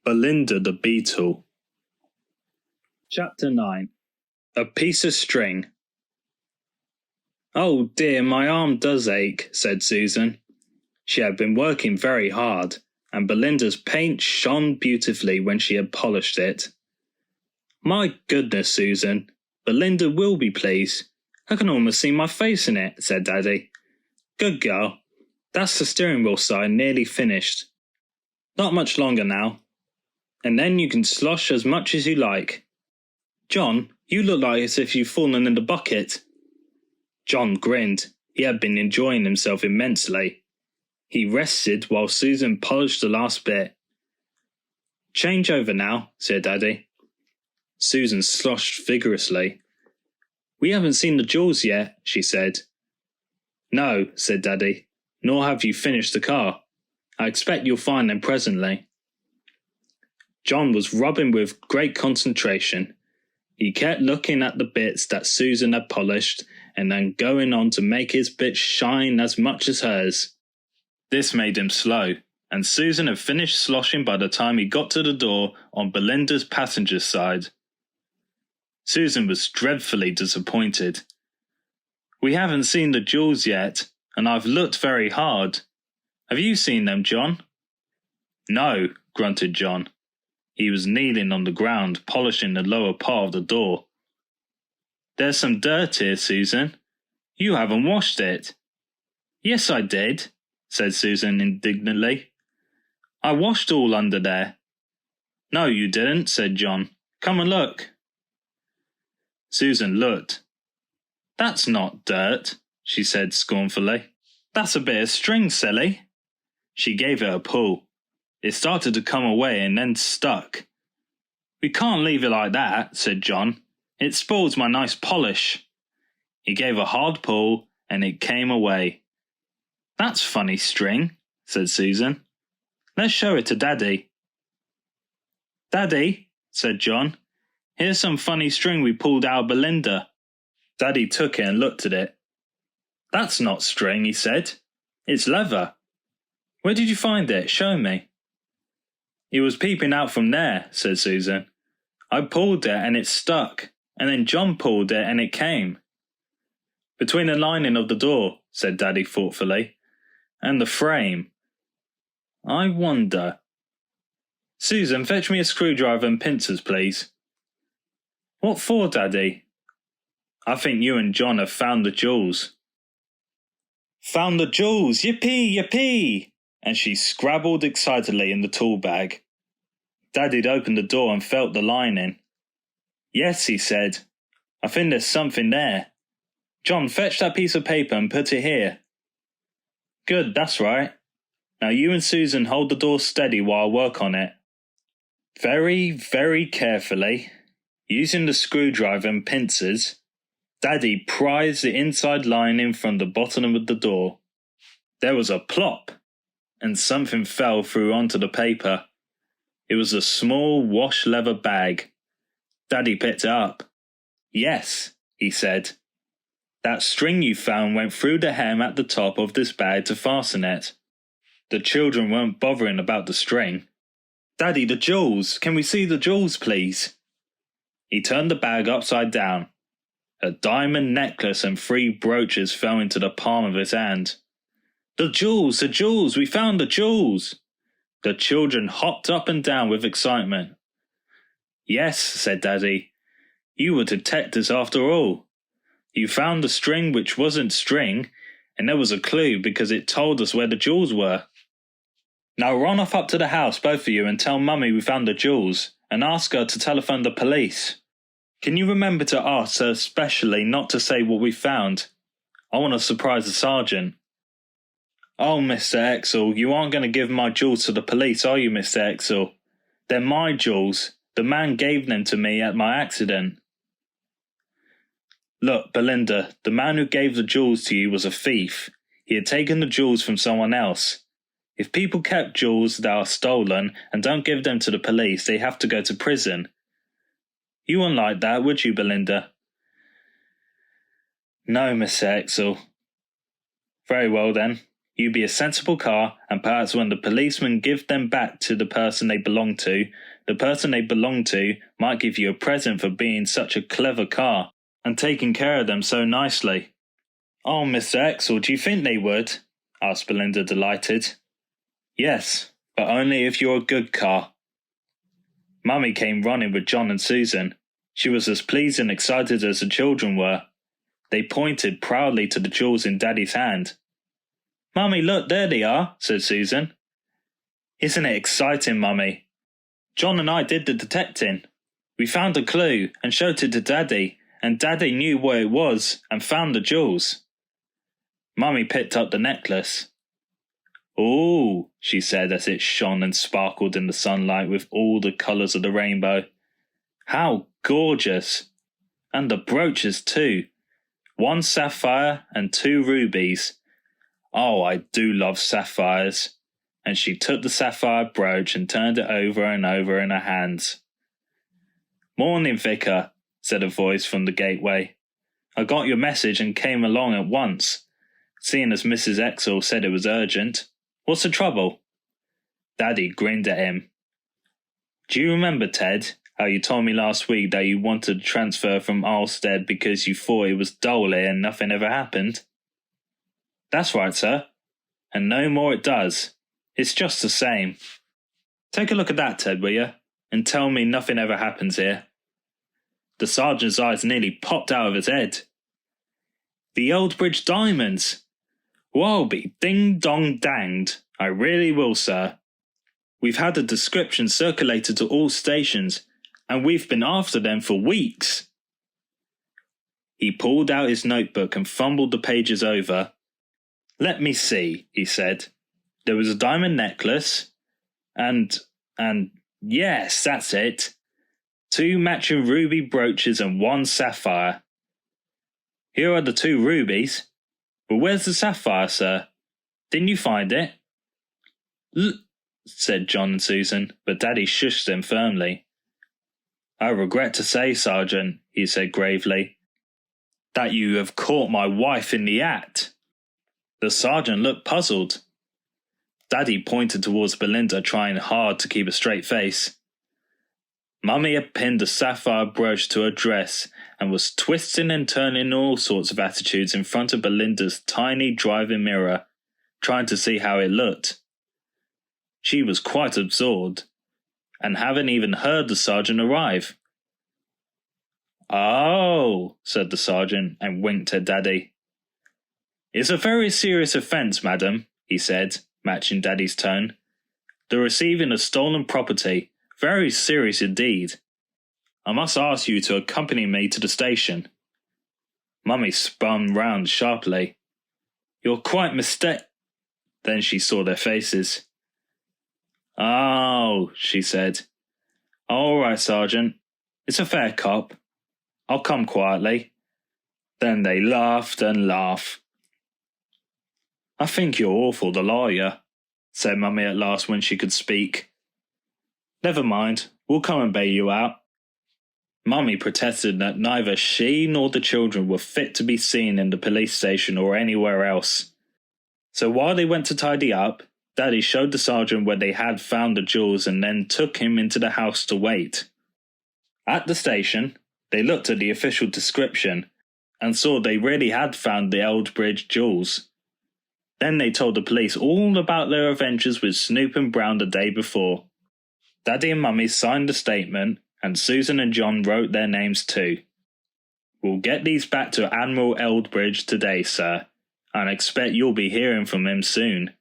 Belinda the Beetle. Chapter 9. A Piece of String. "Oh dear, my arm does ache," said Susan. She had been working very hard, and Belinda's paint shone beautifully when she had polished it. "My goodness, Susan, Belinda will be pleased. I can almost see my face in it," said Daddy. "Good girl. That's the steering wheel side nearly finished. Not much longer now. And then you can slosh as much as you like. John, you look like as if you've fallen in the bucket." John grinned. He had been enjoying himself immensely. He rested while Susan polished the last bit. "Change over now," said Daddy. Susan sloshed vigorously. "We haven't seen the jewels yet," she said. "No," said Daddy, "nor have you finished the car. I expect you'll find them presently." John was rubbing with great concentration. He kept looking at the bits that Susan had polished and then going on to make his bits shine as much as hers. This made him slow, and Susan had finished sloshing by the time he got to the door on Belinda's passenger side. Susan was dreadfully disappointed. "We haven't seen the jewels yet, and I've looked very hard. Have you seen them, John?" "No," grunted John. He was kneeling on the ground, polishing the lower part of the door. "There's some dirt here, Susan. You haven't washed it." "Yes, I did," said Susan indignantly. "I washed all under there." "No, you didn't," said John. "Come and look." Susan looked. "That's not dirt," she said scornfully. "That's a bit of string, silly." She gave it a pull. It started to come away and then stuck. "We can't leave it like that," said John. "It spoils my nice polish." He gave a hard pull and it came away. "That's funny string," said Susan. "Let's show it to Daddy." "Daddy," said John, "here's some funny string we pulled out of Belinda." Daddy took it and looked at it. "That's not string," he said. "It's leather. Where did you find it? Show me." "It was peeping out from there," said Susan. "I pulled it and it stuck, and then John pulled it and it came." "Between the lining of the door," said Daddy thoughtfully, "and the frame. I wonder. Susan, fetch me a screwdriver and pincers, please." "What for, Daddy?" "I think you and John have found the jewels." "Found the jewels! Yippee! Yippee!" and she scrabbled excitedly in the tool bag. Daddy'd opened the door and felt the lining. "Yes," he said, "I think there's something there. John, fetch that piece of paper and put it here." "Good, that's right. Now you and Susan hold the door steady while I work on it." Very, very carefully, using the screwdriver and pincers, Daddy prized the inside lining from the bottom of the door. There was a plop, and something fell through onto the paper. It was a small wash leather bag. Daddy picked it up. "Yes," he said. "That string you found went through the hem at the top of this bag to fasten it. The children weren't bothering about the string." "Daddy, the jewels! Can we see the jewels, please?" He turned the bag upside down. A diamond necklace and 3 brooches fell into the palm of his hand. "The jewels! The jewels! We found the jewels!" The children hopped up and down with excitement. "Yes," said Daddy, "you were detectives after all. You found the string which wasn't string, and there was a clue because it told us where the jewels were. Now run off up to the house, both of you, and tell Mummy we found the jewels, and ask her to telephone the police. Can you remember to ask her especially not to say what we found? I want to surprise the sergeant." "Oh, Mr. Exel, you aren't going to give my jewels to the police, are you, Mr. Exel? They're my jewels. The man gave them to me at my accident." "Look, Belinda, the man who gave the jewels to you was a thief. He had taken the jewels from someone else. If people kept jewels that are stolen and don't give them to the police, they have to go to prison. You wouldn't like that, would you, Belinda?" "No, Mr. Exel." "Very well then. You be a sensible car, and perhaps when the policemen give them back to the person they belong to might give you a present for being such a clever car, and taking care of them so nicely." "Oh, Mr. Exel, do you think they would?" asked Belinda, delighted. "Yes, but only if you're a good car." Mummy came running with John and Susan. She was as pleased and excited as the children were. They pointed proudly to the jewels in Daddy's hand. "Mummy, look, there they are," said Susan. "Isn't it exciting, Mummy? John and I did the detecting. We found a clue and showed it to Daddy, and Daddy knew what it was and found the jewels." Mummy picked up the necklace. "Ooh," she said as it shone and sparkled in the sunlight with all the colours of the rainbow. "How gorgeous! And the brooches too. 1 sapphire and 2 rubies. Oh, I do love sapphires." And she took the sapphire brooch and turned it over and over in her hands. "Morning, Vicar," said a voice from the gateway. "I got your message and came along at once, seeing as Mrs. Exel said it was urgent. What's the trouble?" Daddy grinned at him. "Do you remember, Ted, how you told me last week that you wanted to transfer from Alstead because you thought it was dull here and nothing ever happened?" "That's right, sir. And no more it does. It's just the same. Take a look at that, Ted, will you? And tell me nothing ever happens here." The sergeant's eyes nearly popped out of his head. "The Aldbridge diamonds! Well, I'll be ding-dong-danged. I really will, sir. We've had a description circulated to all stations, and we've been after them for weeks." He pulled out his notebook and fumbled the pages over. "Let me see," he said. "There was a diamond necklace, and yes, that's it. 2 matching ruby brooches and 1 sapphire. Here are the 2 rubies. But where's the sapphire, sir? Didn't you find it?" Said John and Susan, but Daddy shushed them firmly. "I regret to say, Sergeant," he said gravely, "that you have caught my wife in the act." The sergeant looked puzzled. Daddy pointed towards Belinda, trying hard to keep a straight face. Mummy had pinned a sapphire brooch to her dress and was twisting and turning in all sorts of attitudes in front of Belinda's tiny driving mirror, trying to see how it looked. She was quite absorbed, and hadn't even heard the sergeant arrive. "Oh," said the sergeant, and winked at Daddy. "It's a very serious offence, madam," he said, matching Daddy's tone. "The receiving of stolen property. Very serious indeed. I must ask you to accompany me to the station." Mummy spun round sharply. "You're quite mistaken." Then she saw their faces. "Oh," she said. "All right, Sergeant. It's a fair cop. I'll come quietly." Then they laughed and laughed. "I think you're awful, the lawyer," said Mummy at last when she could speak. "Never mind, we'll come and bail you out." Mummy protested that neither she nor the children were fit to be seen in the police station or anywhere else. So while they went to tidy up, Daddy showed the sergeant where they had found the jewels and then took him into the house to wait. At the station, they looked at the official description and saw they really had found the Aldbridge jewels. Then they told the police all about their adventures with Snoop and Brown the day before. Daddy and Mummy signed the statement, and Susan and John wrote their names too. "We'll get these back to Admiral Aldbridge today, sir, and expect you'll be hearing from him soon,"